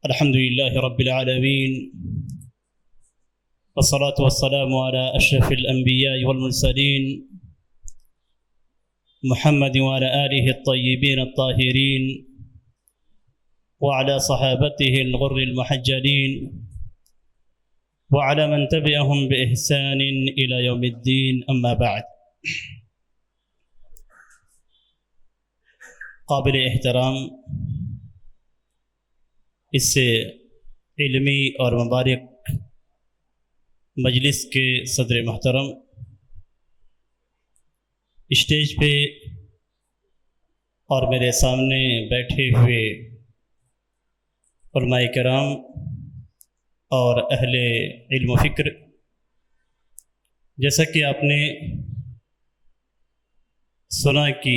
الحمد لله رب العالمين، والصلاة والسلام على أشرف الأنبياء والمرسلين محمد وعلى آله الطيبين الطاهرين وعلى صحابته الغر المحجلين وعلى من تبعهم بإحسان إلى يوم الدين. أما بعد، قابل احترام اس سے علمی اور مبارک مجلس کے صدر محترم، اسٹیج پہ اور میرے سامنے بیٹھے ہوئے علماء کرام اور اہل علم و فکر، جیسا کہ آپ نے سنا کہ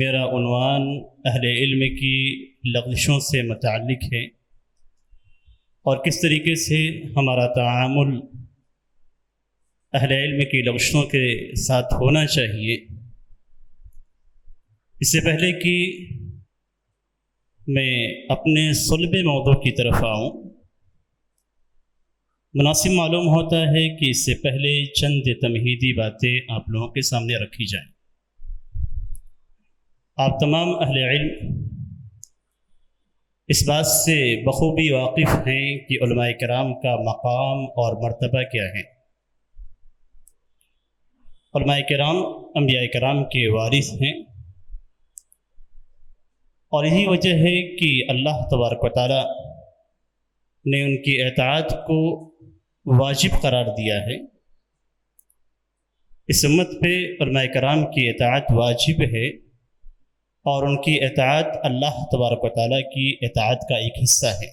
میرا عنوان اہل علم کی لغزشوں سے متعلق ہے اور کس طریقے سے ہمارا تعامل اہل علم کی لغزشوں کے ساتھ ہونا چاہیے. اس سے پہلے کہ میں اپنے صلب موضوع کی طرف آؤں، مناسب معلوم ہوتا ہے کہ اس سے پہلے چند تمہیدی باتیں آپ لوگوں کے سامنے رکھی جائیں. آپ تمام اہل علم اس بات سے بخوبی واقف ہیں کہ علماء کرام کا مقام اور مرتبہ کیا ہے. علماء کرام انبیاء کرام کے وارث ہیں، اور یہی وجہ ہے کہ اللہ تبارک و تعالی نے ان کی اطاعت کو واجب قرار دیا ہے. اس امت پہ علماء کرام کی اطاعت واجب ہے، اور ان کی اطاعت اللہ تبارک و تعالیٰ کی اطاعت کا ایک حصہ ہے.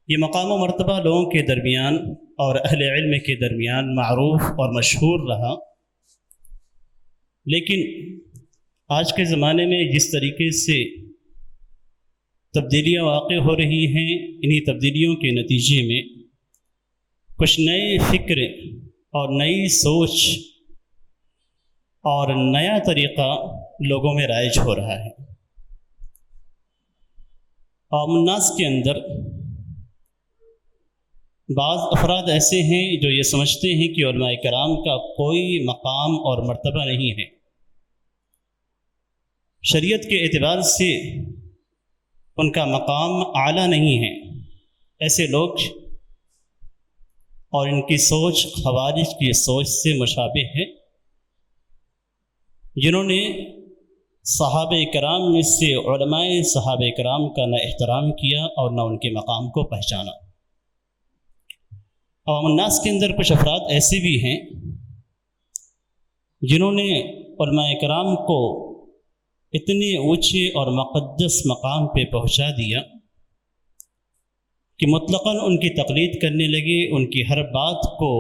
یہ مقام و مرتبہ لوگوں کے درمیان اور اہل علم کے درمیان معروف اور مشہور رہا، لیکن آج کے زمانے میں جس طریقے سے تبدیلیاں واقع ہو رہی ہیں، انہی تبدیلیوں کے نتیجے میں کچھ نئے فکر اور نئی سوچ اور نیا طریقہ لوگوں میں رائج ہو رہا ہے. عام الناس کے اندر بعض افراد ایسے ہیں جو یہ سمجھتے ہیں کہ علماء کرام کا کوئی مقام اور مرتبہ نہیں ہے، شریعت کے اعتبار سے ان کا مقام اعلیٰ نہیں ہے. ایسے لوگ اور ان کی سوچ خوارج کی سوچ سے مشابہ ہے، جنہوں نے صحابہ کرام میں سے علماء صحابہ کرام کا نہ احترام کیا اور نہ ان کے مقام کو پہچانا. عوام الناس کے اندر کچھ افراد ایسے بھی ہیں جنہوں نے علماء کرام کو اتنے اونچے اور مقدس مقام پہ پہنچا دیا کہ مطلقاً ان کی تقلید کرنے لگے، ان کی ہر بات کو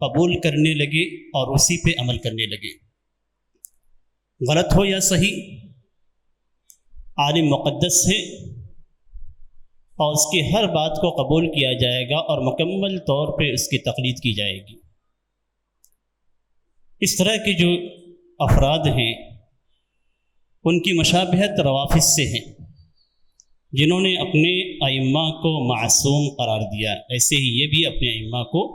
قبول کرنے لگے اور اسی پہ عمل کرنے لگے. غلط ہو یا صحیح، عالم مقدس ہے اور اس کی ہر بات کو قبول کیا جائے گا اور مکمل طور پہ اس کی تقلید کی جائے گی. اس طرح کے جو افراد ہیں ان کی مشابہت روافض سے ہیں، جنہوں نے اپنے ائمہ کو معصوم قرار دیا. ایسے ہی یہ بھی اپنے ائمہ کو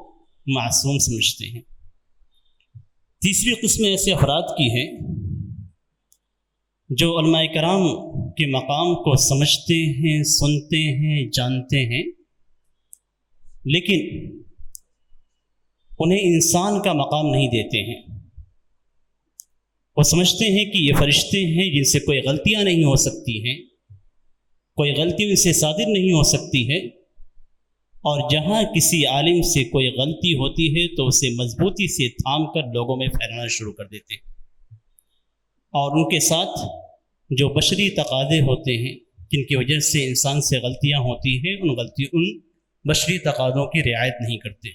معصوم سمجھتے ہیں. تیسری قسم ایسے افراد کی ہیں جو علماء کرام کے مقام کو سمجھتے ہیں، سنتے ہیں، جانتے ہیں، لیکن انہیں انسان کا مقام نہیں دیتے ہیں. وہ سمجھتے ہیں کہ یہ فرشتے ہیں جن سے کوئی غلطیاں نہیں ہو سکتی ہیں، کوئی غلطی ان سے صادر نہیں ہو سکتی ہے، اور جہاں کسی عالم سے کوئی غلطی ہوتی ہے تو اسے مضبوطی سے تھام کر لوگوں میں پھیلانا شروع کر دیتے ہیں، اور ان کے ساتھ جو بشری تقاضے ہوتے ہیں جن کی وجہ سے انسان سے غلطیاں ہوتی ہیں، ان بشری تقاضوں کی رعایت نہیں کرتے.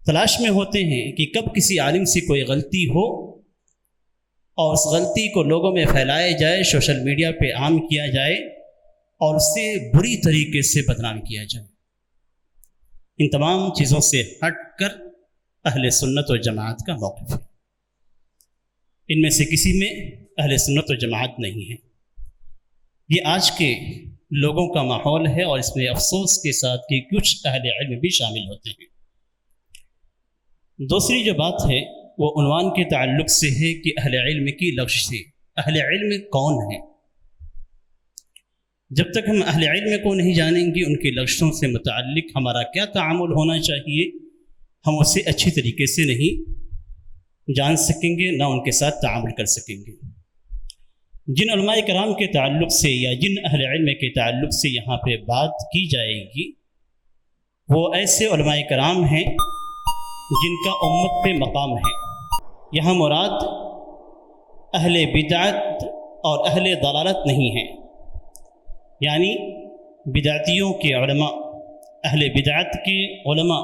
تلاش میں ہوتے ہیں کہ کب کسی عالم سے کوئی غلطی ہو اور اس غلطی کو لوگوں میں پھیلایا جائے، سوشل میڈیا پہ عام کیا جائے اور اسے بری طریقے سے بدنام کیا جائے. ان تمام چیزوں سے ہٹ کر اہل سنت و جماعت کا موقف ہے. ان میں سے کسی میں اہل سنت و جماعت نہیں ہے. یہ آج کے لوگوں کا ماحول ہے، اور اس میں افسوس کے ساتھ کہ کچھ اہل علم بھی شامل ہوتے ہیں۔ دوسری جو بات ہے وہ عنوان کے تعلق سے ہے کہ اہل علم کی لفظ سے اہل علم کون ہیں۔ جب تک ہم اہل علم کو نہیں جانیں گے، ان کے لفظوں سے متعلق ہمارا کیا تعامل ہونا چاہیے، ہم اسے اچھی طریقے سے نہیں جان سکیں گے، نہ ان کے ساتھ تعامل کر سکیں گے۔ جن علماء کرام کے تعلق سے یا جن اہل علم کے تعلق سے یہاں پہ بات کی جائے گی، وہ ایسے علماء کرام ہیں جن کا امت پہ مقام ہے۔ یہاں مراد اہل بدعت اور اہل ضلالت نہیں ہیں، یعنی بدعتیوں کے علماء، اہل بدعت کے علماء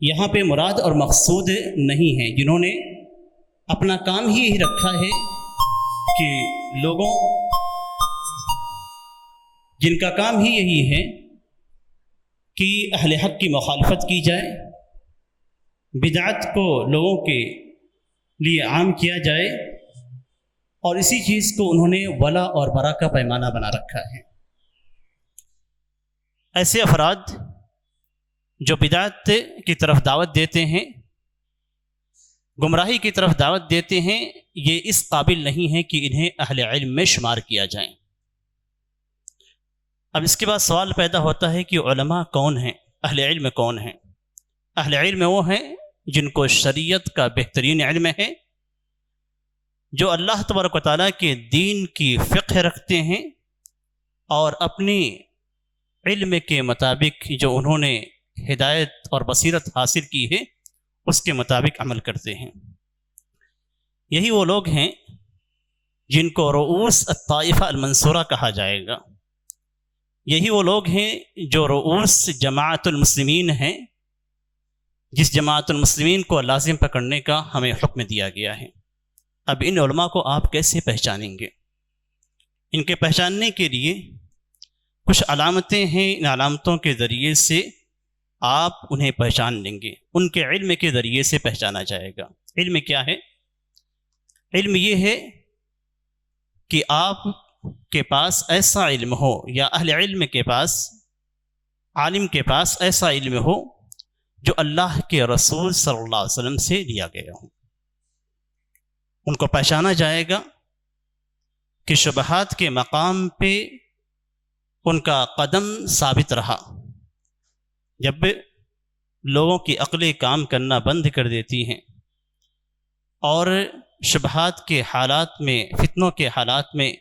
یہاں پہ مراد اور مقصود نہیں ہیں، جنہوں نے اپنا کام ہی رکھا ہے کہ لوگوں، جن کا کام ہی یہی ہے کہ اہل حق کی مخالفت کی جائے، بدعت کو لوگوں کے لیے عام کیا جائے، اور اسی چیز کو انہوں نے ولا اور برا کا پیمانہ بنا رکھا ہے۔ ایسے افراد جو بدعت کی طرف دعوت دیتے ہیں، گمراہی کی طرف دعوت دیتے ہیں، یہ اس قابل نہیں ہے کہ انہیں اہل علم میں شمار کیا جائیں۔ اب اس کے بعد سوال پیدا ہوتا ہے کہ علماء کون ہیں، اہل علم کون ہیں؟ اہل علم وہ ہیں جن کو شریعت کا بہترین علم ہے، جو اللہ تبارک و تعالیٰ کے دین کی فقہ رکھتے ہیں، اور اپنی علم کے مطابق جو انہوں نے ہدایت اور بصیرت حاصل کی ہے اس کے مطابق عمل کرتے ہیں۔ یہی وہ لوگ ہیں جن کو رؤوس الطائفہ المنصورہ کہا جائے گا۔ یہی وہ لوگ ہیں جو رؤوس جماعت المسلمین ہیں، جس جماعت المسلمین کو لازم پکڑنے کا ہمیں حکم دیا گیا ہے۔ اب ان علماء کو آپ کیسے پہچانیں گے؟ ان کے پہچاننے کے لیے کچھ علامتیں ہیں، ان علامتوں کے ذریعے سے آپ انہیں پہچان لیں گے، ان کے علم کے ذریعے سے پہچانا جائے گا۔ علم کیا ہے؟ علم یہ ہے کہ آپ کے پاس ایسا علم ہو، یا اہل علم کے پاس، عالم کے پاس ایسا علم ہو جو اللہ کے رسول صلی اللہ علیہ وسلم سے لیا گیا ہو۔ ان کو پہچانا جائے گا کہ شبہات کے مقام پہ ان کا قدم ثابت رہا۔ جب لوگوں کی عقلیں کام کرنا بند کر دیتی ہیں اور شبہات کے حالات میں، فتنوں کے حالات میں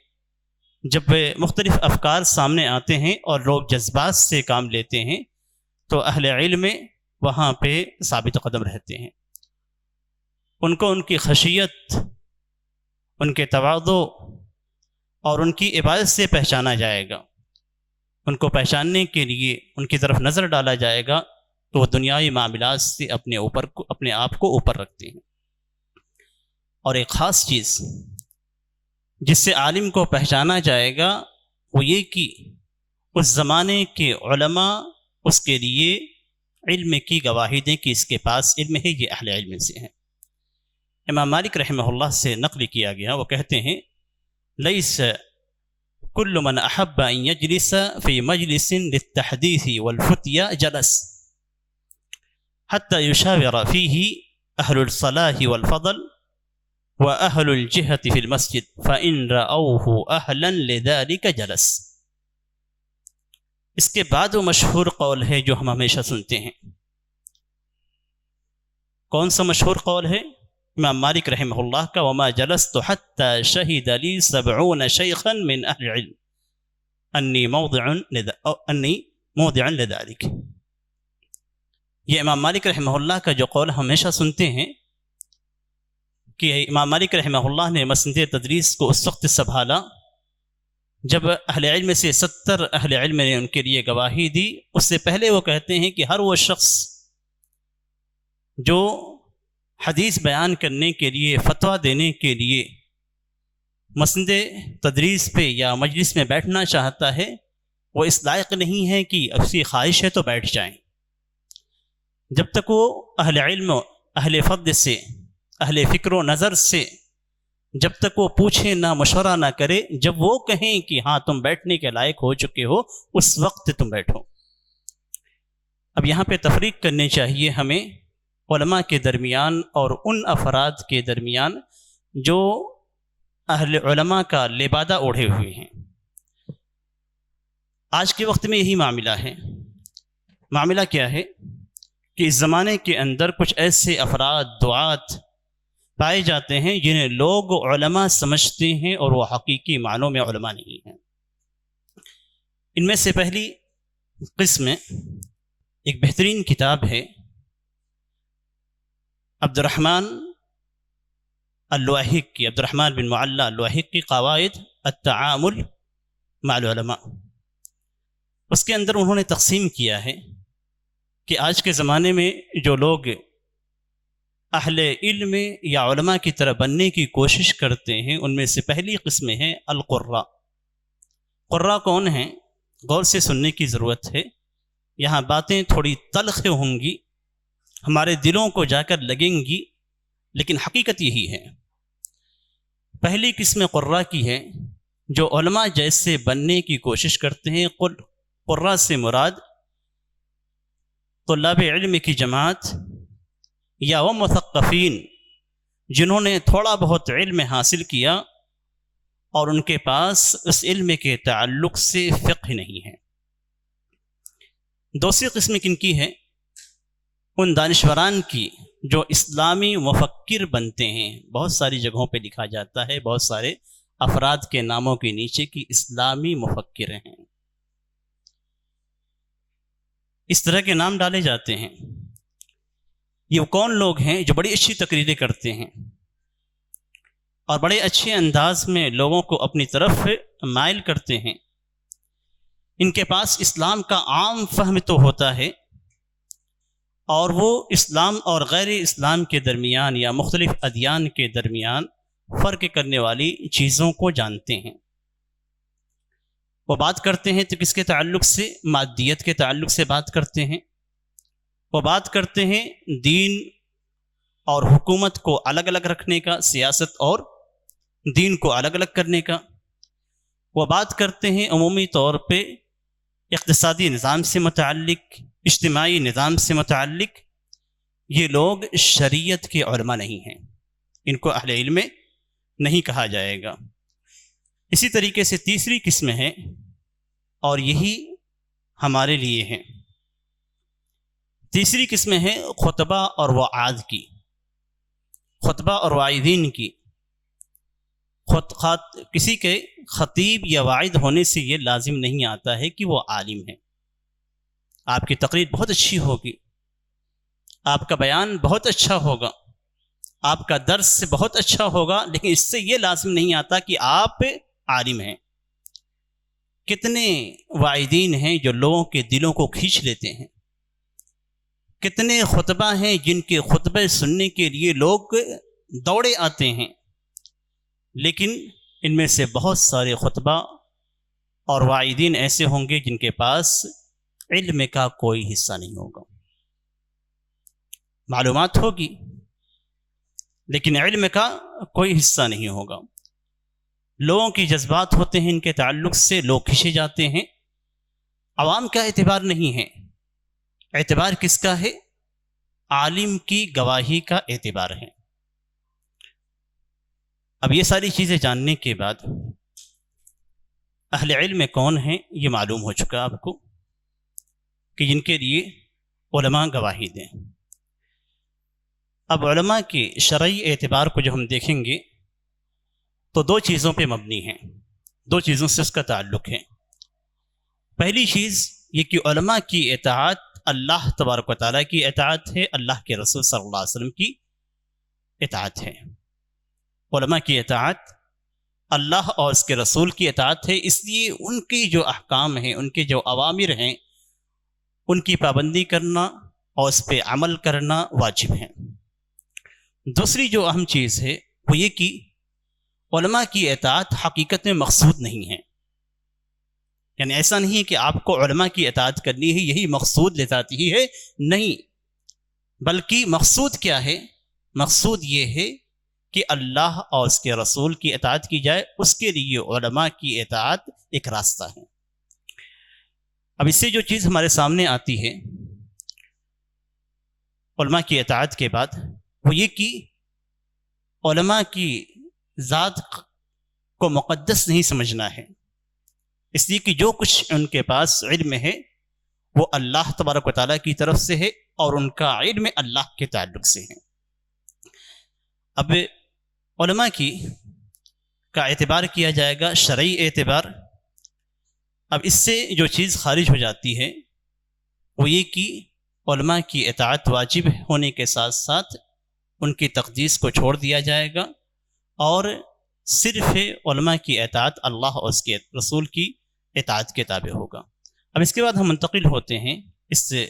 جب مختلف افکار سامنے آتے ہیں اور لوگ جذبات سے کام لیتے ہیں، تو اہل علم وہاں پہ ثابت قدم رہتے ہیں۔ ان کو ان کی خشیت، ان کے تواضع اور ان کی عبادت سے پہچانا جائے گا۔ ان کو پہچاننے کے لیے ان کی طرف نظر ڈالا جائے گا تو وہ دنیاوی معاملات سے اپنے آپ کو اوپر رکھتے ہیں۔ اور ایک خاص چیز جس سے عالم کو پہچانا جائے گا وہ یہ کہ اس زمانے کے علماء اس کے لیے علم کی گواہی دیں کہ اس کے پاس علم ہے، یہ اہل علم سے ہیں۔ امام مالک رحمہ اللہ سے نقل کیا گیا، وہ کہتے ہیں لیس کل من احب ان یجلس فی مجلس للتحدیث والفتیا جلس حتی یشاور فیہ اہل الصلاح والفضل واہل الجہة فی المسجد فإن رأوہ اہلا لذلک جلس۔ اس کے بعد وہ مشہور قول ہے جو ہم ہمیشہ سنتے ہیں۔ کون سا مشہور قول ہے؟ امام مالک رحمہ اللہ کا، وما جلست حتى شہد لی 70 شیخا من اہل العلم انی موضع لذلك۔ یہ امام مالک رحمہ اللہ کا جو قول ہمیشہ سنتے ہیں کہ امام مالک رحمہ اللہ نے مسند تدریس کو اس وقت سنبھالا جب اہل علم سے 70 اہل علم نے ان کے لیے گواہی دی۔ اس سے پہلے وہ کہتے ہیں کہ ہر وہ شخص جو حدیث بیان کرنے کے لیے، فتویٰ دینے کے لیے مسند تدریس پہ یا مجلس میں بیٹھنا چاہتا ہے، وہ اس لائق نہیں ہے کہ اس کی خواہش ہے تو بیٹھ جائیں۔ جب تک وہ اہل علم، اہل فضل سے، اہل فکر و نظر سے جب تک وہ پوچھیں نہ مشورہ نہ کرے، جب وہ کہیں کہ ہاں تم بیٹھنے کے لائق ہو چکے ہو، اس وقت تم بیٹھو۔ اب یہاں پہ تفریق کرنی چاہیے ہمیں علماء کے درمیان اور ان افراد کے درمیان جو اہل علماء کا لبادہ اوڑھے ہوئے ہیں۔ آج کے وقت میں یہی معاملہ ہے۔ معاملہ کیا ہے کہ اس زمانے کے اندر کچھ ایسے افراد دعات پائے جاتے ہیں جنہیں لوگ علماء سمجھتے ہیں اور وہ حقیقی معنوں میں علماء نہیں ہیں۔ ان میں سے پہلی قسم ایک بہترین کتاب ہے عبد الرحمن اللواحق کی، عبد الرحمن بن معلی اللواحق کی قواعد التعامل مع العلماء۔ اس کے اندر انہوں نے تقسیم کیا ہے کہ آج کے زمانے میں جو لوگ اہل علم یا علماء کی طرح بننے کی کوشش کرتے ہیں، ان میں سے پہلی قسم ہے القراء۔ قراء کون ہیں؟ غور سے سننے کی ضرورت ہے، یہاں باتیں تھوڑی تلخ ہوں گی، ہمارے دلوں کو جا کر لگیں گی، لیکن حقیقت یہی ہے۔ پہلی قسم قراء کی ہے جو علماء جیسے بننے کی کوشش کرتے ہیں۔ قراء سے مراد طلاب علم کی جماعت یا وہ مثقفین جنہوں نے تھوڑا بہت علم حاصل کیا اور ان کے پاس اس علم کے تعلق سے فقہ نہیں ہے۔ دوسری قسم کن کی ہے؟ ان دانشوران کی جو اسلامی مفکر بنتے ہیں۔ بہت ساری جگہوں پہ لکھا جاتا ہے، بہت سارے افراد کے ناموں کے نیچے کی اسلامی مفکر ہیں، اس طرح کے نام ڈالے جاتے ہیں۔ یہ کون لوگ ہیں جو بڑی اچھی تقریریں کرتے ہیں اور بڑے اچھے انداز میں لوگوں کو اپنی طرف مائل کرتے ہیں؟ ان کے پاس اسلام کا عام فہم تو ہوتا ہے، اور وہ اسلام اور غیر اسلام کے درمیان یا مختلف ادیان کے درمیان فرق کرنے والی چیزوں کو جانتے ہیں۔ وہ بات کرتے ہیں تو کس کے تعلق سے؟ مادیت کے تعلق سے بات کرتے ہیں۔ وہ بات کرتے ہیں دین اور حکومت کو الگ الگ رکھنے کا، سیاست اور دین کو الگ الگ کرنے کا۔ وہ بات کرتے ہیں عمومی طور پہ اقتصادی نظام سے متعلق، اجتماعی نظام سے متعلق۔ یہ لوگ شریعت کے علماء نہیں ہیں، ان کو اہل علم نہیں کہا جائے گا۔ اسی طریقے سے تیسری قسم ہے، اور یہی ہمارے لیے ہے، تیسری قسم ہے خطبہ اور وعاظ کی، خطبہ اور واعظین کی۔ کسی کے خطیب یا واعظ ہونے سے یہ لازم نہیں آتا ہے کہ وہ عالم ہے۔ آپ کی تقریر بہت اچھی ہوگی، آپ کا بیان بہت اچھا ہوگا، آپ کا درس بہت اچھا ہوگا، لیکن اس سے یہ لازم نہیں آتا کہ آپ عالم ہیں۔ کتنے واعظین ہیں جو لوگوں کے دلوں کو کھینچ لیتے ہیں، کتنے خطبہ ہیں جن کے خطبے سننے کے لیے لوگ دوڑے آتے ہیں، لیکن ان میں سے بہت سارے خطبہ اور واعظین ایسے ہوں گے جن کے پاس علم کا کوئی حصہ نہیں ہوگا۔ معلومات ہوگی لیکن علم کا کوئی حصہ نہیں ہوگا۔ لوگوں کی جذبات ہوتے ہیں، ان کے تعلق سے لوگ کھینچے جاتے ہیں۔ عوام کا اعتبار نہیں ہے، اعتبار کس کا ہے؟ عالم کی گواہی کا اعتبار ہے۔ اب یہ ساری چیزیں جاننے کے بعد اہل علم کون ہیں یہ معلوم ہو چکا آپ کو، کہ جن کے لیے علماء گواہی دیں۔ اب علماء کے شرعی اعتبار کو جو ہم دیکھیں گے تو دو چیزوں پہ مبنی ہیں، دو چیزوں سے اس کا تعلق ہے۔ پہلی چیز یہ کہ علماء کی اطاعت اللہ تبارک و تعالیٰ کی اطاعت ہے، اللہ کے رسول صلی اللہ علیہ وسلم کی اطاعت ہے۔ علماء کی اطاعت اللہ اور اس کے رسول کی اطاعت ہے، اس لیے ان کی جو احکام ہیں، ان کے جو اوامر ہیں، ان کی پابندی کرنا اور اس پہ عمل کرنا واجب ہے۔ دوسری جو اہم چیز ہے وہ یہ کہ علماء کی اطاعت حقیقت میں مقصود نہیں ہے، یعنی ایسا نہیں کہ آپ کو علماء کی اطاعت کرنی ہے یہی مقصود لذاتی ہی ہے، نہیں، بلکہ مقصود کیا ہے؟ مقصود یہ ہے کہ اللہ اور اس کے رسول کی اطاعت کی جائے، اس کے لیے علماء کی اطاعت ایک راستہ ہے۔ اب اس سے جو چیز ہمارے سامنے آتی ہے علماء کی اطاعت کے بعد، وہ یہ کہ علماء کی ذات کو مقدس نہیں سمجھنا ہے، اس لیے کہ جو کچھ ان کے پاس علم ہے وہ اللہ تبارک و تعالیٰ کی طرف سے ہے اور ان کا علم اللہ کے تعلق سے ہے۔ اب علماء کا اعتبار کیا جائے گا شرعی اعتبار۔ اب اس سے جو چیز خارج ہو جاتی ہے وہ یہ کہ علماء کی اطاعت واجب ہونے کے ساتھ ساتھ ان کی تقدیس کو چھوڑ دیا جائے گا، اور صرف علماء کی اطاعت اللہ اور اس کے رسول کی اطاعت کے تابع ہوگا۔ اب اس کے بعد ہم منتقل ہوتے ہیں اس سے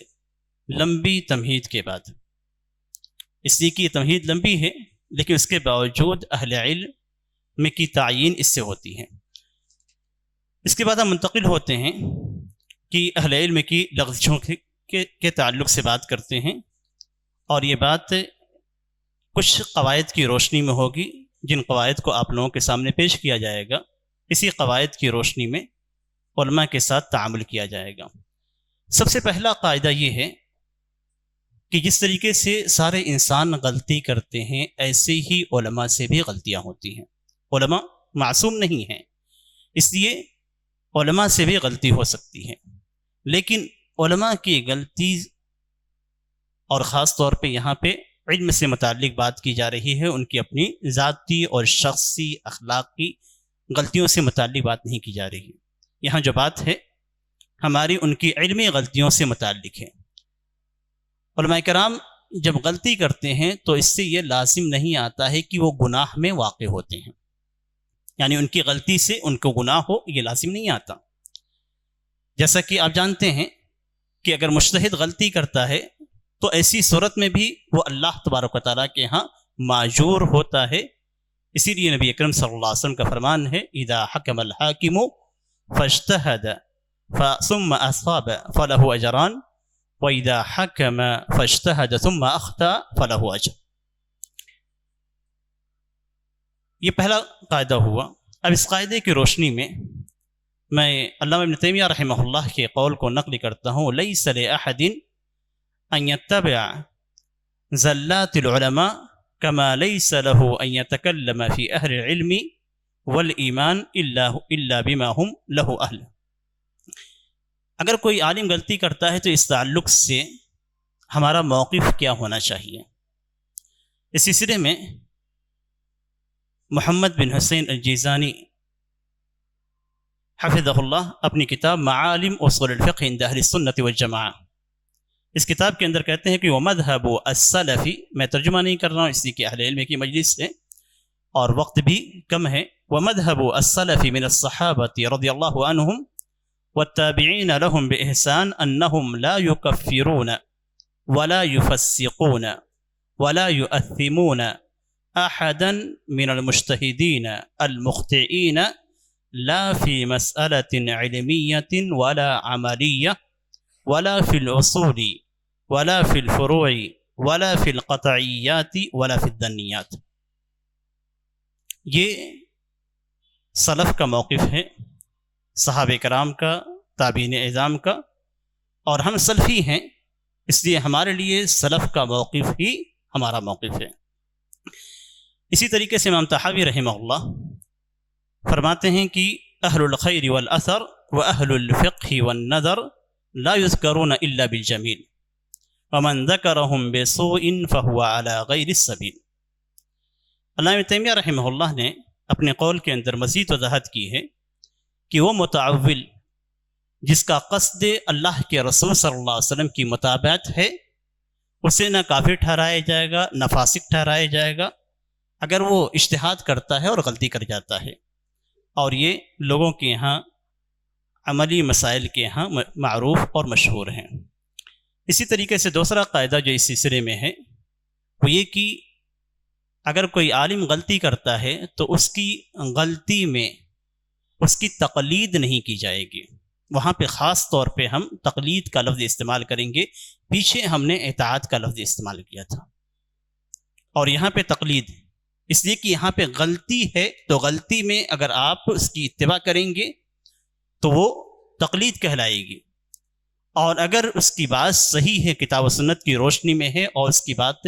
لمبی تمہید کے بعد، اس لیے کہ یہ تمہید لمبی ہے لیکن اس کے باوجود اہل علم کی تعیین اس سے ہوتی ہے۔ اس کے بعد ہم منتقل ہوتے ہیں کہ اہل علم کی لغزشوں کے تعلق سے بات کرتے ہیں، اور یہ بات کچھ قواعد کی روشنی میں ہوگی جن قواعد کو آپ لوگوں کے سامنے پیش کیا جائے گا۔ اسی قواعد کی روشنی میں علماء کے ساتھ تعامل کیا جائے گا۔ سب سے پہلا قاعدہ یہ ہے کہ جس طریقے سے سارے انسان غلطی کرتے ہیں ایسے ہی علماء سے بھی غلطیاں ہوتی ہیں۔ علماء معصوم نہیں ہیں، اس لیے علماء سے بھی غلطی ہو سکتی ہے، لیکن علماء کی غلطی، اور خاص طور پہ یہاں پہ علم سے متعلق بات کی جا رہی ہے، ان کی اپنی ذاتی اور شخصی اخلاقی غلطیوں سے متعلق بات نہیں کی جا رہی۔ یہاں جو بات ہے ہماری ان کی علمی غلطیوں سے متعلق ہے۔ علماء کرام جب غلطی کرتے ہیں تو اس سے یہ لازم نہیں آتا ہے کہ وہ گناہ میں واقع ہوتے ہیں، یعنی ان کی غلطی سے ان کو گناہ ہو، یہ لازم نہیں آتا۔ جیسا کہ آپ جانتے ہیں کہ اگر مجتہد غلطی کرتا ہے تو ایسی صورت میں بھی وہ اللہ تبارک و تعالیٰ کے ہاں معذور ہوتا ہے۔ اسی لیے نبی اکرم صلی اللہ علیہ وسلم کا فرمان ہے اذا حکم الحاکم فاجتہد ثم اصاب فلہ اجران وَإِذَا حَكَمَ فَاجْتَهَدَ ثُمَّ أَخْطَأَ فَلَهُ أَجْرٌ۔ یہ پہلا قاعدہ ہوا۔ اب اس قاعدے کی روشنی میں علامہ ابن تیمیہ رحمہ اللہ کے قول کو نقل کرتا ہوں، لَيْسَ لِأَحَدٍ أَن يَتَّبِعَ زَلَّاتِ الْعُلَمَاءِ كَمَا لَيْسَ لَهُ أَن يَتَكَلَّمَ فِي أَهْلِ الْعِلْمِ وَالْإِيمَانِ إِلَّا بِمَا هُمْ لَهُ أَهْلٌ۔ اگر کوئی عالم غلطی کرتا ہے تو اس تعلق سے ہمارا موقف کیا ہونا چاہیے؟ اس سلسلے میں محمد بن حسین الجیزانی حفظہ اللہ اپنی کتاب معالم اصول الفقہ عند اہل السنۃ والجماعہ، اس کتاب کے اندر کہتے ہیں کہ وَمَذْهَبُ السَّلَفِ، میں ترجمہ نہیں کر رہا ہوں اس لیے کہ اہل علم کی مجلس ہے اور وقت بھی کم ہے، وَمَذْهَبُ السَّلَفِ مِنَ الصَّحَابَةِ رضی اللہ عنہم والتابعین لهم بإحسان أنهم لا يكفرون ولا يفسقون ولا يؤثمون أحدا من المجتهدين المخطئين لا في مسألة علمية ولا عملية ولا في الأصول ولا في الفروع ولا في القطعيات ولا في الظنيات۔ یہ سلف کا موقف ہے، صحابہ کرام کا، تابعین اعظام کا، اور ہم سلفی ہیں، اس لیے ہمارے لیے سلف کا موقف ہی ہمارا موقف ہے۔ اسی طریقے سے امام طحاوی رحمہ اللہ فرماتے ہیں کہ اہل الخیر والاثر واہل الفقہ والنظر لا یذکرون الا بالجمیل ومن ذکرهم بسوء فهو على غیر السبیل۔ علامہ تیمیہ رحمہ اللہ نے اپنے قول کے اندر مزید وضاحت کی ہے کہ وہ متعول جس کا قصد اللہ کے رسول صلی اللہ علیہ وسلم کی مطابقت ہے، اسے نہ کافر ٹھہرایا جائے گا نہ فاسق ٹھہرایا جائے گا اگر وہ اجتہاد کرتا ہے اور غلطی کر جاتا ہے، اور یہ لوگوں کے یہاں عملی مسائل کے یہاں معروف اور مشہور ہیں۔ اسی طریقے سے دوسرا قاعدہ جو اس سلسلے میں ہے وہ یہ کہ اگر کوئی عالم غلطی کرتا ہے تو اس کی غلطی میں اس کی تقلید نہیں کی جائے گی۔ وہاں پہ خاص طور پہ ہم تقلید کا لفظ استعمال کریں گے، پیچھے ہم نے اطاعت کا لفظ استعمال کیا تھا، اور یہاں پہ تقلید اس لیے کہ یہاں پہ غلطی ہے، تو غلطی میں اگر آپ اس کی اتباع کریں گے تو وہ تقلید کہلائے گی، اور اگر اس کی بات صحیح ہے، کتاب و سنت کی روشنی میں ہے، اور اس کی بات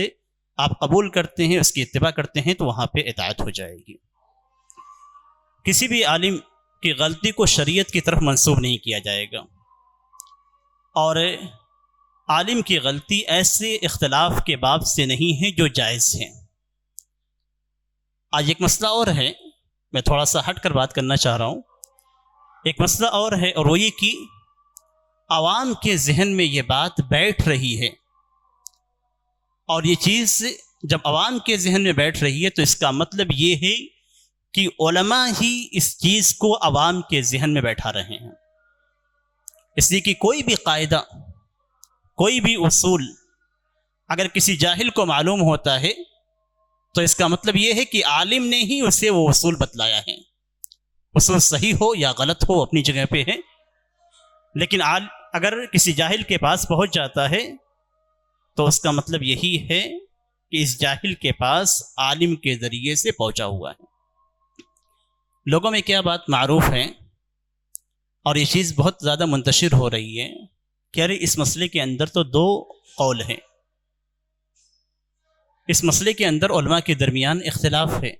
آپ قبول کرتے ہیں، اس کی اتباع کرتے ہیں، تو وہاں پہ اطاعت ہو جائے گی۔ کسی بھی عالم کی غلطی کو شریعت کی طرف منسوب نہیں کیا جائے گا، اور عالم کی غلطی ایسے اختلاف کے باب سے نہیں ہے جو جائز ہے۔ آج ایک مسئلہ اور ہے، میں تھوڑا سا ہٹ کر بات کرنا چاہ رہا ہوں۔ ایک مسئلہ اور ہے، اور وہ یہ کہ عوام کے ذہن میں یہ بات بیٹھ رہی ہے، اور یہ چیز جب عوام کے ذہن میں بیٹھ رہی ہے تو اس کا مطلب یہ ہے کہ علماء ہی اس چیز کو عوام کے ذہن میں بیٹھا رہے ہیں۔ اس لیے کہ کوئی بھی قاعدہ، کوئی بھی اصول اگر کسی جاہل کو معلوم ہوتا ہے تو اس کا مطلب یہ ہے کہ عالم نے ہی اسے وہ اصول بتلایا ہے۔ اصول صحیح ہو یا غلط ہو اپنی جگہ پہ ہے، لیکن اگر کسی جاہل کے پاس پہنچ جاتا ہے تو اس کا مطلب یہی ہے کہ اس جاہل کے پاس عالم کے ذریعے سے پہنچا ہوا ہے۔ لوگوں میں کیا بات معروف ہے، اور یہ چیز بہت زیادہ منتشر ہو رہی ہے کہ ارے اس مسئلے کے اندر تو دو قول ہیں، اس مسئلے کے اندر علماء کے درمیان اختلاف ہے،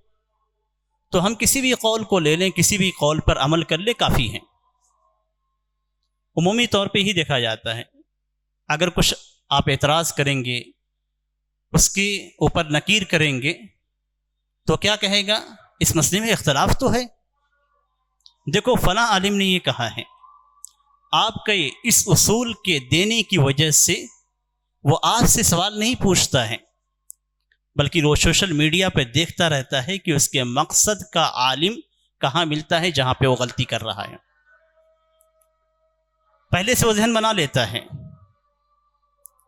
تو ہم کسی بھی قول کو لے لیں، کسی بھی قول پر عمل کر لیں، کافی ہیں۔ عمومی طور پہ ہی دیکھا جاتا ہے، اگر کچھ آپ اعتراض کریں گے، اس کے اوپر نکیر کریں گے، تو کیا کہے گا؟ اس مسئلے میں اختلاف تو ہے، دیکھو فلاں عالم نے یہ کہا ہے۔ آپ کے اس اصول کے دینے کی وجہ سے وہ آپ سے سوال نہیں پوچھتا ہے، بلکہ وہ سوشل میڈیا پہ دیکھتا رہتا ہے کہ اس کے مقصد کا عالم کہاں ملتا ہے جہاں پہ وہ غلطی کر رہا ہے۔ پہلے سے وہ ذہن بنا لیتا ہے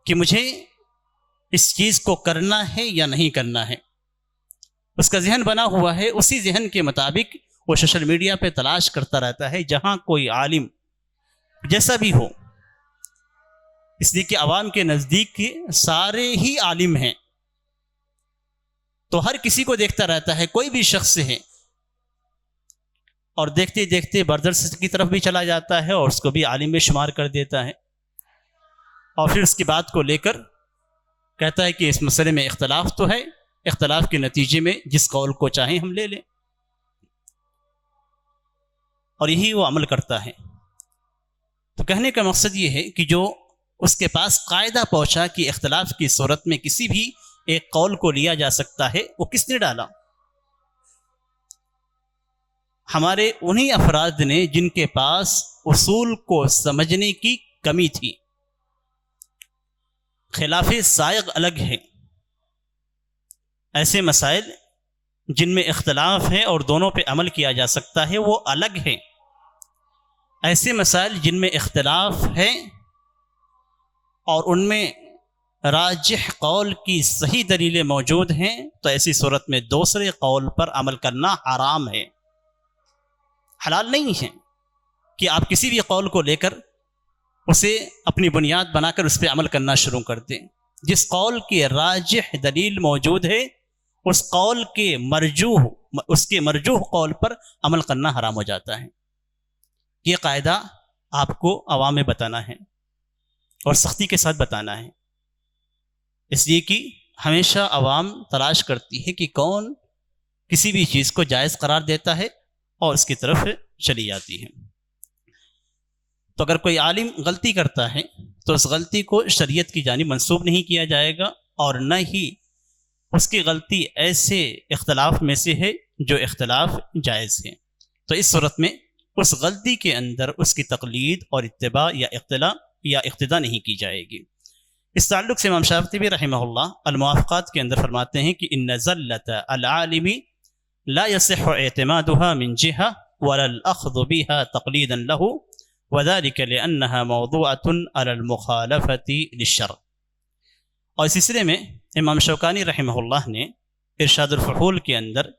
کہ مجھے اس چیز کو کرنا ہے یا نہیں کرنا ہے، اس کا ذہن بنا ہوا ہے، اسی ذہن کے مطابق وہ سوشل میڈیا پہ تلاش کرتا رہتا ہے جہاں کوئی عالم جیسا بھی ہو، اس لیے کہ عوام کے نزدیک سارے ہی عالم ہیں، تو ہر کسی کو دیکھتا رہتا ہے، کوئی بھی شخص ہے، اور دیکھتے دیکھتے بردرس کی طرف بھی چلا جاتا ہے اور اس کو بھی عالم میں شمار کر دیتا ہے، اور پھر اس کی بات کو لے کر کہتا ہے کہ اس مسئلے میں اختلاف تو ہے، اختلاف کے نتیجے میں جس قول کو چاہیں ہم لے لیں، اور یہی وہ عمل کرتا ہے۔ تو کہنے کا مقصد یہ ہے کہ جو اس کے پاس قاعدہ پہنچا کہ اختلاف کی صورت میں کسی بھی ایک قول کو لیا جا سکتا ہے، وہ کس نے ڈالا؟ ہمارے انہی افراد نے جن کے پاس اصول کو سمجھنے کی کمی تھی۔ خلاف سائغ الگ ہے، ایسے مسائل جن میں اختلاف ہے اور دونوں پہ عمل کیا جا سکتا ہے وہ الگ ہے، ایسے مسائل جن میں اختلاف ہے اور ان میں راجح قول کی صحیح دلیلیں موجود ہیں، تو ایسی صورت میں دوسرے قول پر عمل کرنا حرام ہے، حلال نہیں ہے کہ آپ کسی بھی قول کو لے کر اسے اپنی بنیاد بنا کر اس پہ عمل کرنا شروع کر دیں۔ جس قول کی راجح دلیل موجود ہے اس قول کے مرجوح قول پر عمل کرنا حرام ہو جاتا ہے۔ یہ قاعدہ آپ کو عوام میں بتانا ہے اور سختی کے ساتھ بتانا ہے، اس لیے کہ ہمیشہ عوام تلاش کرتی ہے کہ کون کسی بھی چیز کو جائز قرار دیتا ہے اور اس کی طرف چلی جاتی ہے۔ تو اگر کوئی عالم غلطی کرتا ہے تو اس غلطی کو شریعت کی جانب منسوب نہیں کیا جائے گا، اور نہ ہی اس کی غلطی ایسے اختلاف میں سے ہے جو اختلاف جائز ہے، تو اس صورت میں اس غلطی کے اندر اس کی تقلید اور اتباع یا اقتداء نہیں کی جائے گی۔ اس تعلق سے امام شاطبی رحمہ اللہ الموافقات کے اندر فرماتے ہیں کہ ان زلۃ العالم لا يصح اعتمادها من جهة ولا الاخذ بها تقليدا له وذلك لانها موضوعة على المخالفة للشرع۔ اور اس سلسلے میں امام شوکانی رحمہ اللہ نے ارشاد الفحول کے اندر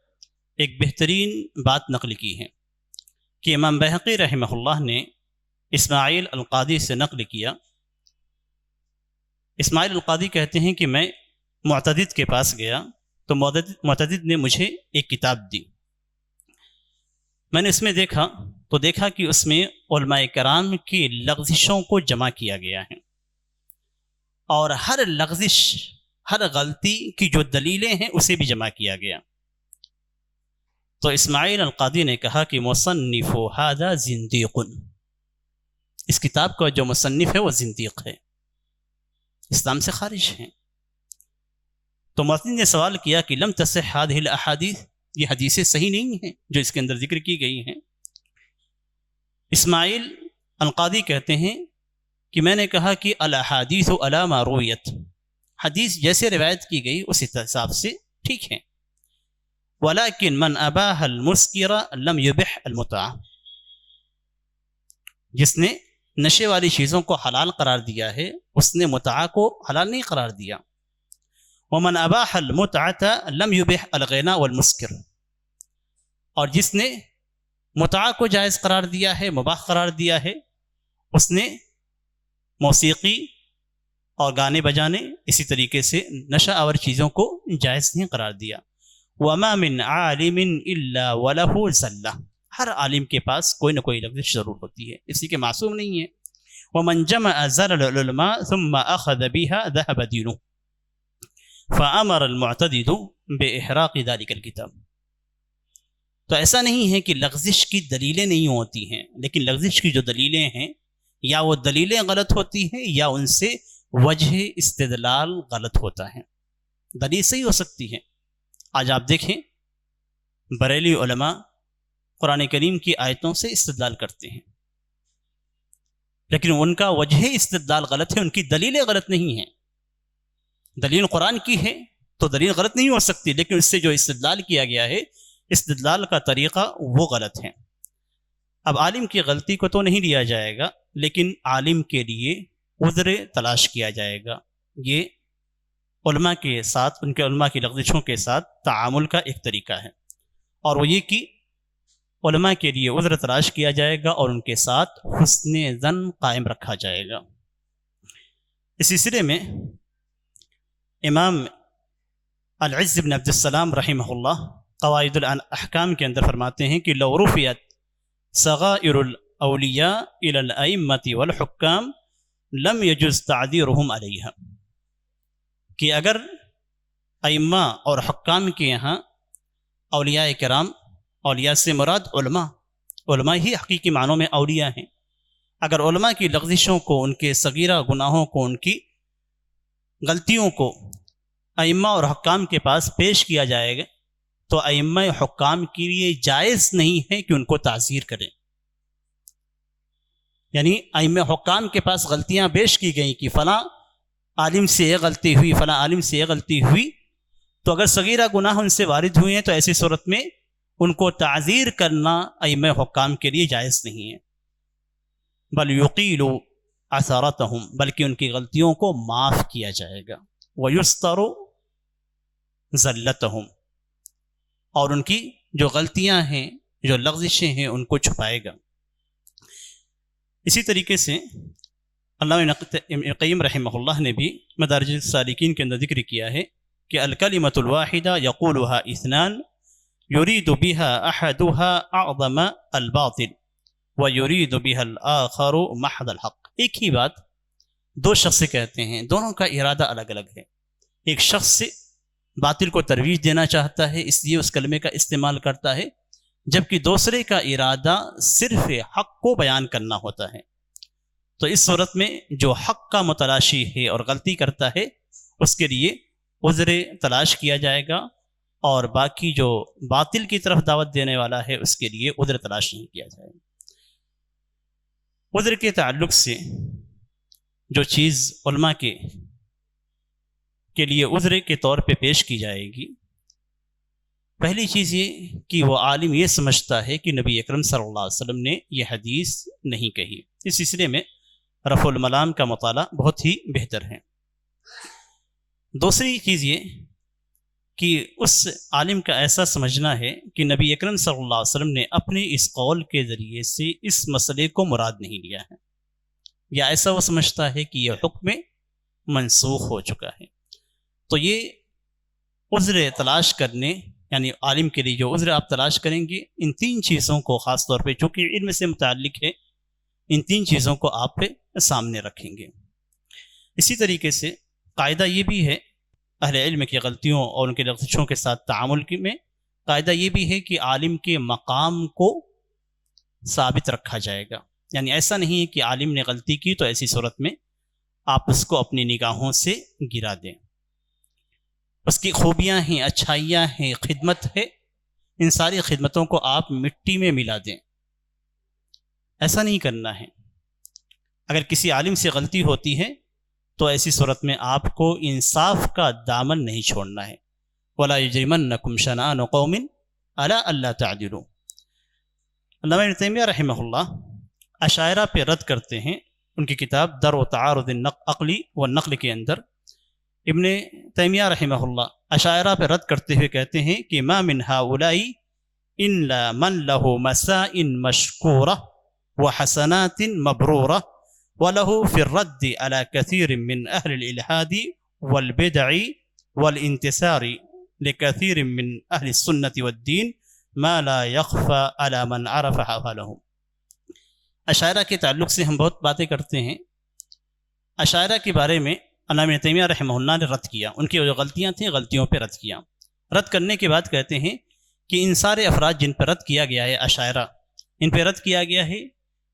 ایک بہترین بات نقل کی ہے کہ امام بہقی رحمہ اللہ نے اسماعیل القادی سے نقل کیا۔ اسماعیل القادی کہتے ہیں کہ میں معتدد کے پاس گیا تو معتدد نے مجھے ایک کتاب دی. میں نے اس میں دیکھا کہ اس میں علماء کرام کی لغزشوں کو جمع کیا گیا ہے، اور ہر لغزش، ہر غلطی کی جو دلیلیں ہیں اسے بھی جمع کیا گیا. تو اسماعیل القادی نے کہا کہ مصنف ھذا زندیق، اس کتاب کا جو مصنف ہے وہ زندیق ہے، اسلام سے خارج ہے. تو معتدد نے سوال کیا کہ لم تصح هذه الاحاديث، یہ حدیثیں صحیح نہیں ہیں جو اس کے اندر ذکر کی گئی ہیں. اسماعیل القادی کہتے ہیں کہ میں نے کہا کہ الاحادیث علی ما رویت، حدیث جیسے روایت کی گئی اس حساب سے ٹھیک ہیں. ولیکن من اباح المسکر لم یبح المتعہ، جس نے نشے والی چیزوں کو حلال قرار دیا ہے اس نے متعہ کو حلال نہیں قرار دیا. ومن اباح المتعة لم يبح الغناء والمسکر، اور جس نے متعہ کو جائز قرار دیا ہے، مباح قرار دیا ہے، اس نے موسیقی اور گانے بجانے اسی طریقے سے نشہ آور چیزوں کو جائز نہیں قرار دیا. وما من عالم الا وله زلہ، ہر عالم کے پاس کوئی نہ کوئی لغزش ضرور ہوتی ہے، اسی کے معصوم نہیں ہے. ومن جمع زلل العلماء ثم اخذ بها ذهب دينه فامر المعتدد باحراق ذلك الكتاب. تو ایسا نہیں ہے کہ لغزش کی دلیلیں نہیں ہوتی ہیں، لیکن لغزش کی جو دلیلیں ہیں یا وہ دلیلیں غلط ہوتی ہیں یا ان سے وجہ استدلال غلط ہوتا ہے. دلیل صحیح ہو سکتی ہے. آج آپ دیکھیں بریلی علماء قرآن کریم کی آیتوں سے استدلال کرتے ہیں، لیکن ان کا وجہ استدلال غلط ہے، ان کی دلیلیں غلط نہیں ہیں. دلیل قرآن کی ہے تو دلیل غلط نہیں ہو سکتی، لیکن اس سے جو استدلال کیا گیا ہے استدلال کا طریقہ وہ غلط ہے. اب عالم کی غلطی کو تو نہیں لیا جائے گا، لیکن عالم کے لیے عذر تلاش کیا جائے گا. یہ علماء کے ساتھ، ان کے علماء کی لغزشوں کے ساتھ تعامل کا ایک طریقہ ہے، اور وہ یہ کہ علماء کے لیے عذر تلاش کیا جائے گا اور ان کے ساتھ حسن ظن قائم رکھا جائے گا. اس سلسلے میں امام العز بن عبد السلام رحمہ اللہ قواعد الاحکام کے اندر فرماتے ہیں کہ لو رفعت صغائر الاولیاء الى الائمة والحکام لم يجوز تعذیرهم علیہا، کہ اگر ائمہ اور حکام کے یہاں اولیاء کرام، اولیاء سے مراد علماء ہی حقیقی معنوں میں اولیاء ہیں، اگر علماء کی لغزشوں کو، ان کے صغیرہ گناہوں کو، ان کی غلطیوں کو ائمہ اور حکام کے پاس پیش کیا جائے گا تو ائمہ حکام کے لیے جائز نہیں ہے کہ ان کو تعزیر کریں. یعنی ائمہ حکام کے پاس غلطیاں پیش کی گئیں کہ فلاں عالم سے یہ غلطی ہوئی، فلاں عالم سے یہ غلطی ہوئی، تو اگر صغیرہ گناہ ان سے وارد ہوئے ہیں تو ایسی صورت میں ان کو تعزیر کرنا ائمہ حکام کے لیے جائز نہیں ہے. بل یقیل اثارتہم، بلکہ ان کی غلطیوں کو معاف کیا جائے گا. ویستر زلتہم، اور ان کی جو غلطیاں ہیں، جو لغزشیں ہیں، ان کو چھپائے گا. اسی طریقے سے علامہ ابن قیم رحمہ اللہ نے بھی مدارج السالکین کے اندر ذکر کیا ہے کہ الکلمۃ الواحدہ یقولها اثنان یرید بها احدها اعظم الباطل ویرید بها الاخر محض الحق. ایک ہی بات دو شخص سے کہتے ہیں، دونوں کا ارادہ الگ الگ ہے. ایک شخص سے باطل کو ترویج دینا چاہتا ہے، اس لیے اس کلمے کا استعمال کرتا ہے، جبکہ دوسرے کا ارادہ صرف حق کو بیان کرنا ہوتا ہے. تو اس صورت میں جو حق کا متلاشی ہے اور غلطی کرتا ہے اس کے لیے عذر تلاش کیا جائے گا، اور باقی جو باطل کی طرف دعوت دینے والا ہے اس کے لیے عذر تلاش نہیں کیا جائے گا. عذر کے تعلق سے جو چیز علماء کے لیے عذر کے طور پہ پیش کی جائے گی، پہلی چیز یہ کہ وہ عالم یہ سمجھتا ہے کہ نبی اکرم صلی اللہ علیہ وسلم نے یہ حدیث نہیں کہی. اس سلسلے میں رفع الملام کا مطالعہ بہت ہی بہتر ہے. دوسری چیز یہ کہ اس عالم کا ایسا سمجھنا ہے کہ نبی اکرم صلی اللہ علیہ وسلم نے اپنے اس قول کے ذریعے سے اس مسئلے کو مراد نہیں لیا ہے، یا ایسا وہ سمجھتا ہے کہ یہ حکم منسوخ ہو چکا ہے. تو یہ عذر تلاش کرنے، یعنی عالم کے لیے جو عذر آپ تلاش کریں گے، ان 3 چیزوں کو خاص طور پہ چونکہ علم سے متعلق ہے، ان 3 چیزوں کو آپ سامنے رکھیں گے۔ اسی طریقے سے قاعدہ یہ بھی ہے اہل علم کی غلطیوں اور ان کے لغزشوں کے ساتھ تعامل میں، قاعدہ یہ بھی ہے کہ عالم کے مقام کو ثابت رکھا جائے گا، یعنی ایسا نہیں ہے کہ عالم نے غلطی کی تو ایسی صورت میں آپ اس کو اپنی نگاہوں سے گرا دیں۔ اس کی خوبیاں ہیں، اچھائیاں ہیں، خدمت ہے، ان ساری خدمتوں کو آپ مٹی میں ملا دیں، ایسا نہیں کرنا ہے۔ اگر کسی عالم سے غلطی ہوتی ہے تو ایسی صورت میں آپ کو انصاف کا دامن نہیں چھوڑنا ہے۔ وَلَا يَجْرِمَنَّكُمْ شَنَآنُ قَوْمٍ عَلَىٰ أَلَّا تَعْدِلُوا۔ علامہ ابن تیمیہ رحمہ اللہ اشاعرہ پہ رد کرتے ہیں، ان کی کتاب درء تعارض العقل والنقل کے اندر ابن تیمیہ رحمہ اللہ اشاعرہ پہ رد کرتے ہوئے کہتے ہیں کہ ما من هؤلاء الا من له مسائل مشکورة وحسنات مبرورة وله في الرد على كثير من أهل الإلحاد والبدع والانتصار لكثير من أهل السنة والدين ما لا يخفى على من عرف حالهم۔ اشاعرہ کے تعلق سے ہم بہت باتیں کرتے ہیں۔ اشاعرہ کے بارے میں علامہ تیمیہ رحمہ اللہ نے رد کیا، ان کی جو غلطیاں تھیں غلطیوں پہ رد کیا۔ رد کرنے کے بعد کہتے ہیں کہ ان سارے افراد جن پہ رد کیا گیا ہے، اشاعرہ ان پہ رد کیا گیا ہے،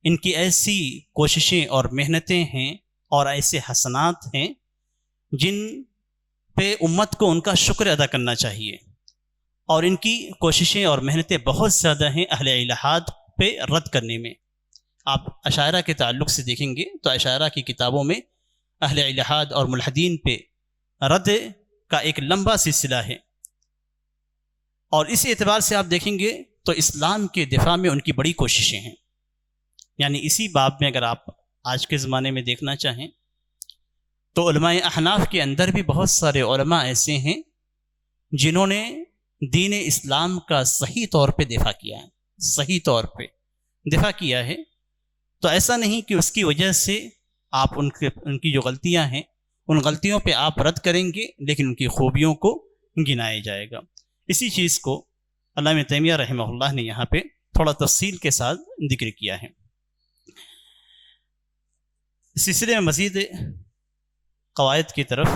ان کی ایسی کوششیں اور محنتیں ہیں اور ایسے حسنات ہیں جن پہ امت کو ان کا شکر ادا کرنا چاہیے، اور ان کی کوششیں اور محنتیں بہت زیادہ ہیں اہل الحاد پہ رد کرنے میں۔ آپ اشاعرہ کے تعلق سے دیکھیں گے تو اشاعرہ کی کتابوں میں اہل الحاد اور ملحدین پہ رد کا ایک لمبا سلسلہ ہے، اور اس اعتبار سے آپ دیکھیں گے تو اسلام کے دفاع میں ان کی بڑی کوششیں ہیں۔ یعنی اسی باب میں اگر آپ آج کے زمانے میں دیکھنا چاہیں تو علماء احناف کے اندر بھی بہت سارے علماء ایسے ہیں جنہوں نے دین اسلام کا صحیح طور پہ دفاع کیا ہے، صحیح طور پہ دفاع کیا ہے۔ تو ایسا نہیں کہ اس کی وجہ سے آپ ان کی جو غلطیاں ہیں ان غلطیوں پہ آپ رد کریں گے، لیکن ان کی خوبیوں کو گنایا جائے گا۔ اسی چیز کو علامہ تیمیہ رحمہ اللہ نے یہاں پہ تھوڑا تفصیل کے ساتھ ذکر کیا ہے۔ اس سلسلے میں مزید قواعد کی طرف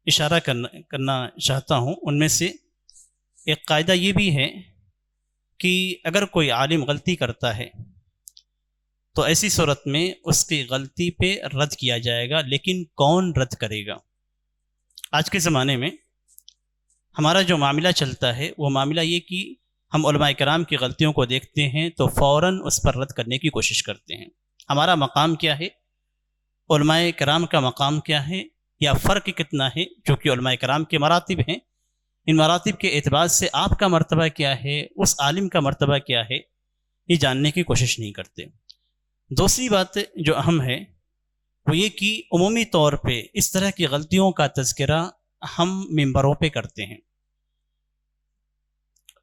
اشارہ کرنا چاہتا ہوں۔ ان میں سے ایک قاعدہ یہ بھی ہے کہ اگر کوئی عالم غلطی کرتا ہے تو ایسی صورت میں اس کی غلطی پہ رد کیا جائے گا، لیکن کون رد کرے گا؟ آج کے زمانے میں ہمارا جو معاملہ چلتا ہے وہ معاملہ یہ کہ ہم علماء کرام کی غلطیوں کو دیکھتے ہیں تو فوراً اس پر رد کرنے کی کوشش کرتے ہیں۔ ہمارا مقام کیا ہے؟ علماء کرام کا مقام کیا ہے، یا فرق کتنا ہے؟ جو کہ علماء کرام کے مراتب ہیں، ان مراتب کے اعتبار سے آپ کا مرتبہ کیا ہے، اس عالم کا مرتبہ کیا ہے، یہ جاننے کی کوشش نہیں کرتے۔ دوسری بات جو اہم ہے وہ یہ کہ عمومی طور پہ اس طرح کی غلطیوں کا تذکرہ ہم ممبروں پہ کرتے ہیں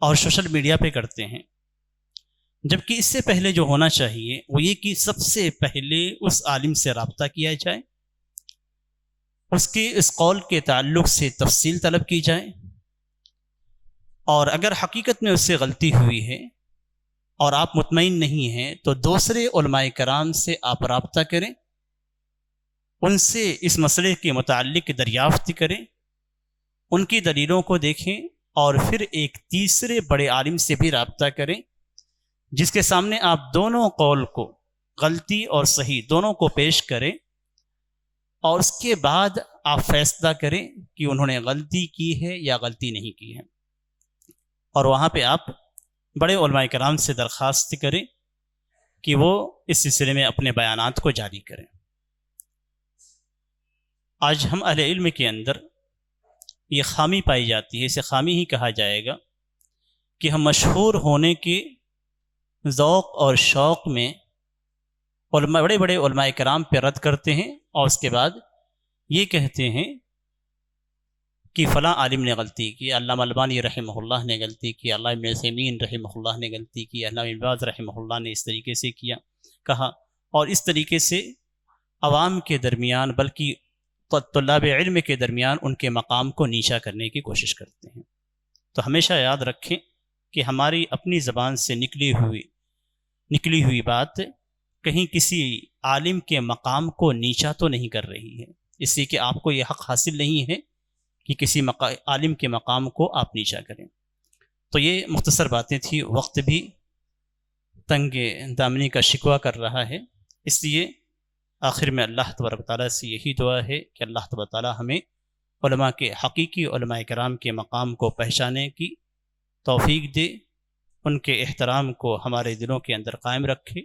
اور سوشل میڈیا پہ کرتے ہیں، جبکہ اس سے پہلے جو ہونا چاہیے وہ یہ کہ سب سے پہلے اس عالم سے رابطہ کیا جائے، اس کے اس قول کے تعلق سے تفصیل طلب کی جائے، اور اگر حقیقت میں اس سے غلطی ہوئی ہے اور آپ مطمئن نہیں ہیں تو دوسرے علماء کرام سے آپ رابطہ کریں، ان سے اس مسئلے کے متعلق دریافت کریں، ان کی دلیلوں کو دیکھیں، اور پھر ایک تیسرے بڑے عالم سے بھی رابطہ کریں جس کے سامنے آپ دونوں قول کو، غلطی اور صحیح دونوں کو پیش کریں، اور اس کے بعد آپ فیصلہ کریں کہ انہوں نے غلطی کی ہے یا غلطی نہیں کی ہے، اور وہاں پہ آپ بڑے علماء کرام سے درخواست کریں کہ وہ اس سلسلے میں اپنے بیانات کو جاری کریں۔ آج ہم اہل علم کے اندر یہ خامی پائی جاتی ہے، اسے خامی ہی کہا جائے گا، کہ ہم مشہور ہونے کے ذوق اور شوق میں بڑے بڑے علماء کرام پہ رد کرتے ہیں، اور اس کے بعد یہ کہتے ہیں کہ فلاں عالم نے غلطی کی، علامہ البانی رحمہ اللہ نے غلطی کی، علامہ ابن عثیمین رحمہ اللہ نے غلطی کی، علامہ ابن باز رحمہ اللہ نے اس طریقے سے کہا، اور اس طریقے سے عوام کے درمیان بلکہ طلاب علم کے درمیان ان کے مقام کو نیچا کرنے کی کوشش کرتے ہیں۔ تو ہمیشہ یاد رکھیں کہ ہماری اپنی زبان سے نکلی ہوئی بات کہیں کسی عالم کے مقام کو نیچا تو نہیں کر رہی ہے، اس لیے کہ آپ کو یہ حق حاصل نہیں ہے کہ کسی عالم کے مقام کو آپ نیچا کریں۔ تو یہ مختصر باتیں تھیں، وقت بھی تنگ دامنی کا شکوہ کر رہا ہے، اس لیے آخر میں اللہ تبارک و تعالیٰ سے یہی دعا ہے کہ اللہ تبارک و تعالیٰ ہمیں علماء کے حقیقی علماء کرام کے مقام کو پہچانے کی توفیق دے، ان کے احترام کو ہمارے دلوں کے اندر قائم رکھے،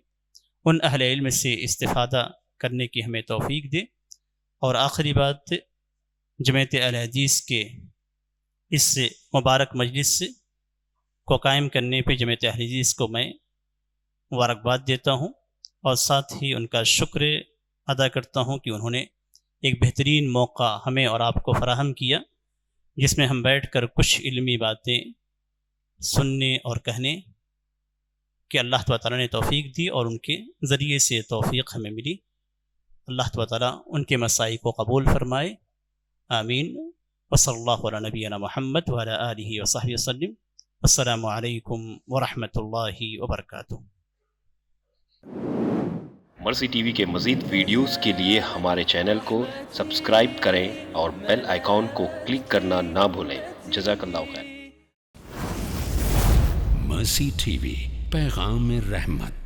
ان اہل علم سے استفادہ کرنے کی ہمیں توفیق دے۔ اور آخری بات، جماعت اہل حدیث کے اس مبارک مجلس کو قائم کرنے پہ جماعت اہل حدیث کو میں مبارکباد دیتا ہوں، اور ساتھ ہی ان کا شکر ادا کرتا ہوں کہ انہوں نے ایک بہترین موقع ہمیں اور آپ کو فراہم کیا، جس میں ہم بیٹھ کر کچھ علمی باتیں سننے اور کہنے کہ اللہ تعالیٰ نے توفیق دی، اور ان کے ذریعے سے توفیق ہمیں ملی۔ اللہ تعالیٰ ان کے مساعی کو قبول فرمائے، آمین۔ وصلی اللہ علی نبینا محمد وعلی آلہ وصحبہ وسلم۔ السلام علیکم ورحمۃ اللہ وبرکاتہ۔ مرسی ٹی وی کے مزید ویڈیوز کے لیے ہمارے چینل کو سبسکرائب کریں اور بیل آئیکن کو کلک کرنا نہ بھولیں۔ جزاک اللہ خیر۔ مرسی ٹی وی، پیغام رحمت۔